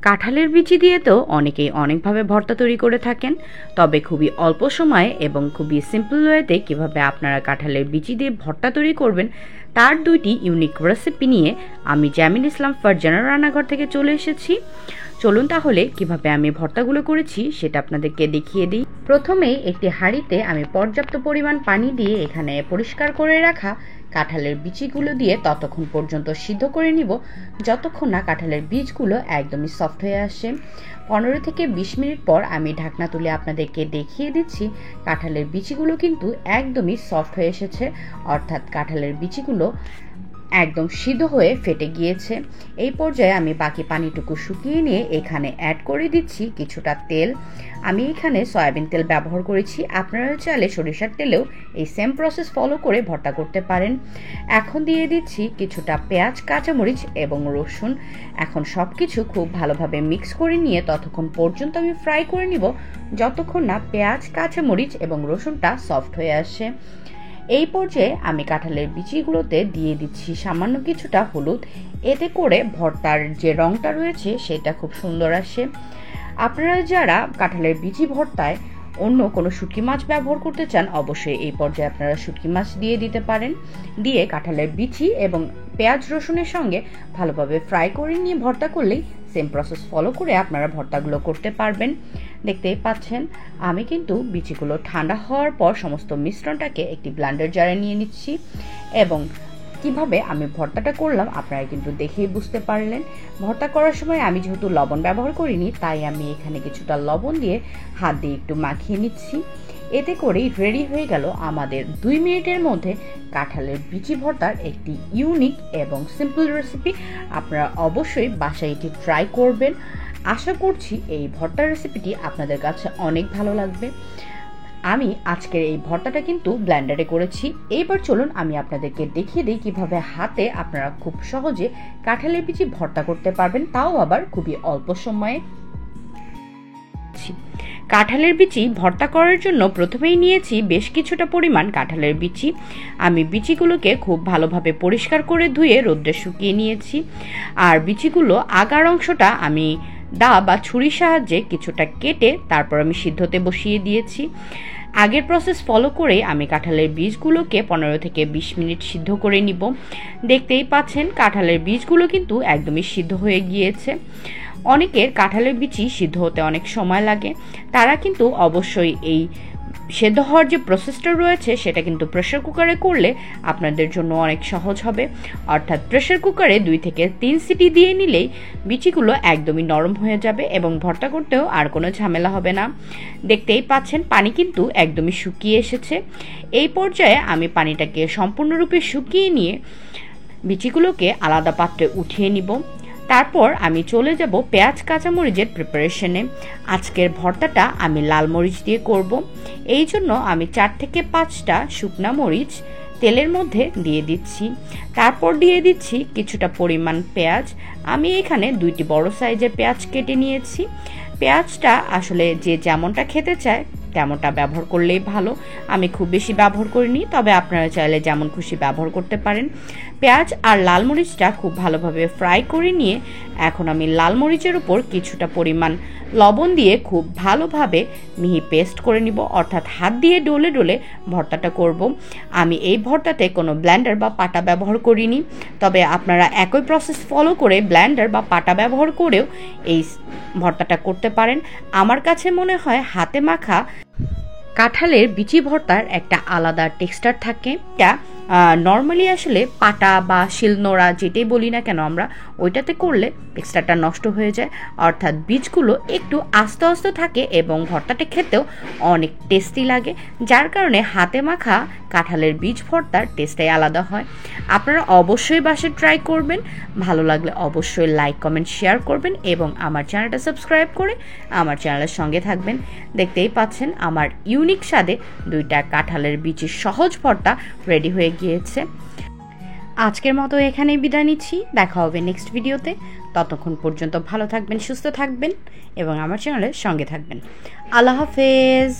কাঁঠালের বিচি দিয়ে তো অনেকেই অনেকভাবে ভর্তা তৈরি করে থাকেন, তবে খুবই অল্প সময়ে এবং খুবই সিম্পল ওয়েতে কীভাবে আপনারা কাঁঠালের বিচি দিয়ে ভর্তা তৈরি করবেন তার দুইটি ইউনিক রেসিপি নিয়ে আমি জামিল ইসলাম ফারজানার রান্নাঘর থেকে চলে এসেছি। চলুন তাহলে কিভাবে আমি ভর্তাগুলো করেছি সেটা আপনাদেরকে দেখিয়ে দিই। প্রথমেই একটি হাঁড়িতে আমি পর্যাপ্ত পরিমাণ পানি দিয়ে এখানে পরিষ্কার করে রাখা কাঁঠালের বিচিগুলো দিয়ে ততক্ষণ পর্যন্ত সিদ্ধ করে নিব যতক্ষণ না কাঁঠালের বীজগুলো একদমই সফট হয়ে আসে। 15 থেকে 20 মিনিট পর আমি ঢাকনা তুলে আপনাদেরকে দেখিয়ে দিচ্ছি কাঁঠালের বিচিগুলো কিন্তু একদমই সফট হয়ে এসেছে, অর্থাৎ কাঁঠালের বিচিগুলো একদম সিদ্ধ হয়ে ফেটে গিয়েছে। এই পর্যায়ে আমি বাকি পানিটুকু শুকিয়ে নিয়ে এখানে অ্যাড করে দিচ্ছি কিছুটা তেল। আমি এখানে সয়াবিন তেল ব্যবহার করেছি, আপনারা চাইলে সরিষার তেলেও এই সেম প্রসেস ফলো করে ভর্তা করতে পারেন। এখন দিয়ে দিচ্ছি কিছুটা পেঁয়াজ, কাঁচামরিচ এবং রসুন। এখন সব কিছু খুব ভালোভাবে মিক্স করে নিয়ে ততক্ষণ পর্যন্ত আমি ফ্রাই করে নিব যতক্ষণ না পেঁয়াজ, কাঁচামরিচ এবং রসুনটা সফট হয়ে আসে। এই পর্যায়ে আমি কাঁঠালের বিচিগুলোতে দিয়ে দিচ্ছি সামান্য কিছুটা হলুদ, এতে করে ভর্তার যে রঙটা রয়েছে সেটা খুব সুন্দর আসে। আপনারা যারা কাঁঠালের বিচি ভর্তায় অন্য কোনো শুটকি মাছ ব্যবহার করতে চান অবশ্যই এই পর্যায়ে আপনারা শুটকি মাছ দিয়ে দিতে পারেন। দিয়ে কাঁঠালের বিচি এবং পেঁয়াজ রসুনের সঙ্গে ভালোভাবে ফ্রাই করে নিয়ে ভর্তা করলেই সেম প্রসেস ফলো করে আপনারা ভর্তাগুলো করতে পারবেন। দেখতেই পাচ্ছেন আমি কিন্তু বিচিগুলো ঠান্ডা হওয়ার পর সমস্ত মিশ্রণটাকে একটি ব্লেন্ডার জারে নিয়ে নিচ্ছি এবং কিভাবে আমি ভর্তাটা করলাম আপনারা কিন্তু দেখেই বুঝতে পারলেন। ভর্তা করার সময় আমি যেহেতু লবণ ব্যবহার করিনি তাই আমি এখানে কিছুটা লবণ দিয়ে হাত দিয়ে একটু মাখিয়ে নিচ্ছি। এতে করেই রেডি হয়ে গেল আমাদের 2 মিনিটের মধ্যে কাঁঠালের বিচি ভর্তার একটি ইউনিক এবং সিম্পল রেসিপি। আপনারা অবশ্যই বাসায় এটি ট্রাই করবেন। আশা করছি এই ভর্তার রেসিপিটি আপনাদের কাছে অনেক ভালো লাগবে। আমি আজকের এই ভর্তাটা কিন্তু ব্লেন্ডারে করেছি। এইবার চলুন আমি আপনাদেরকে দেখিয়ে দিই কিভাবে হাতে আপনারা খুব সহজে কাঁঠালের বিচি ভর্তা করতে পারবেন, তাও আবার খুবই অল্প সময়ে। কাঁঠালের বিচি ভর্তা করার জন্য প্রথমেই নিয়েছি বেশ কিছুটা পরিমাণ কাঁঠালের বিচি। আমি বিচিগুলোকে খুব ভালোভাবে পরিষ্কার করে ধুয়ে রোদ্রে শুকিয়ে নিয়েছি। আর বিচিগুলো আগার অংশটা আমি দা বা ছুরির সাহায্যে কিছুটা কেটে তারপর আমি সিদ্ধতে বসিয়ে দিয়েছি। আগের প্রসেস ফলো করে আমি কাঁঠালের বীজগুলোকে 15 থেকে 20 মিনিট সিদ্ধ করে নিব। দেখতেই পাচ্ছেন কাঁঠালের বীজগুলো কিন্তু একদমই সিদ্ধ হয়ে গিয়েছে। অনেকের কাঁঠালের বিচি সিদ্ধ হতে অনেক সময় লাগে, তারা কিন্তু অবশ্যই এই সেদ্ধ হওয়ার যে প্রসেসটা রয়েছে সেটা কিন্তু প্রেসার কুকারে করলে আপনাদের জন্য অনেক সহজ হবে। অর্থাৎ প্রেসার কুকারে 2 থেকে 3 সিটি দিয়ে নিলেই বিচিগুলো একদমই নরম হয়ে যাবে এবং ভর্তা করতেও আর কোনো ঝামেলা হবে না। দেখতেই পাচ্ছেন পানি কিন্তু একদমই শুকিয়ে এসেছে। এই পর্যায়ে আমি পানিটাকে সম্পূর্ণরূপে শুকিয়ে নিয়ে বিচিগুলোকে আলাদা পাত্রে উঠিয়ে নিব। তারপর আমি চলে যাব পেঁয়াজ কাঁচামরিচের প্রিপারেশনে। আজকের ভর্তাটা আমি লাল মরিচ দিয়ে করব। এই জন্য আমি 4 থেকে 5টা শুকনা মরিচ তেলের মধ্যে দিয়ে দিচ্ছি। তারপর দিয়ে দিচ্ছি কিছুটা পরিমাণ পেঁয়াজ। আমি এখানে 2টি বড় সাইজের পেঁয়াজ কেটে নিয়েছি। পেঁয়াজটা আসলে যে যেমনটা খেতে চায় তেমনটা ব্যবহার করলেই ভালো, আমি খুব বেশি ব্যবহার করিনি, তবে আপনারা চাইলে যেমন খুশি ব্যবহার করতে পারেন। পেঁয়াজ আর লাল মরিচটা খুব ভালোভাবে ফ্রাই করে নিয়ে এখন আমি লাল মরিচের উপর কিছুটা পরিমাণ লবণ দিয়ে খুব ভালোভাবে মিহি পেস্ট করে নিব, অর্থাৎ হাত দিয়ে ডলে ডলে ভর্তাটা করব। আমি এই ভর্তাতে কোনো ব্লেন্ডার বা পাটা ব্যবহার করিনি, তবে আপনারা একই প্রসেস ফলো করে ব্লেন্ডার বা পাটা ব্যবহার করেও এই ভর্তাটা করতে পারেন। আমার কাছে মনে হয় হাতে মাখা কাঁঠালের বিচি ভর্তার একটা আলাদা টেক্সচার থাকে। এটা নর্মালি আসলে পাটা বা শিলনোড়া যেটাই বলি না কেন আমরা ওইটাতে করলে টেক্সচারটা নষ্ট হয়ে যায়, অর্থাৎ বীজগুলো একটু আস্তে আস্তে থাকে এবং ভর্তাটা খেতেও অনেক টেস্টি লাগে, যার কারণে হাতে মাখা কাঁঠালের বীজ ভর্তার টেস্টটাই আলাদা হয়। আপনারা অবশ্যই বাসায় ট্রাই করবেন। ভালো লাগলে অবশ্যই লাইক, কমেন্ট, শেয়ার করবেন এবং আমার চ্যানেলটা সাবস্ক্রাইব করে আমার চ্যানেলের সঙ্গে থাকবেন। দেখতেই পাচ্ছেন আমার ইউনিক স্বাদে 2টা কাঁঠালের বিচির সহজ ভর্তা রেডি হয়ে গিয়েছে। আজকের মতো এখানেই বিদায় নিচ্ছি, দেখা হবে নেক্সট ভিডিওতে। ততক্ষণ পর্যন্ত ভালো থাকবেন, সুস্থ থাকবেন এবং আমার চ্যানেলের সঙ্গে থাকবেন। আল্লাহ হাফেজ।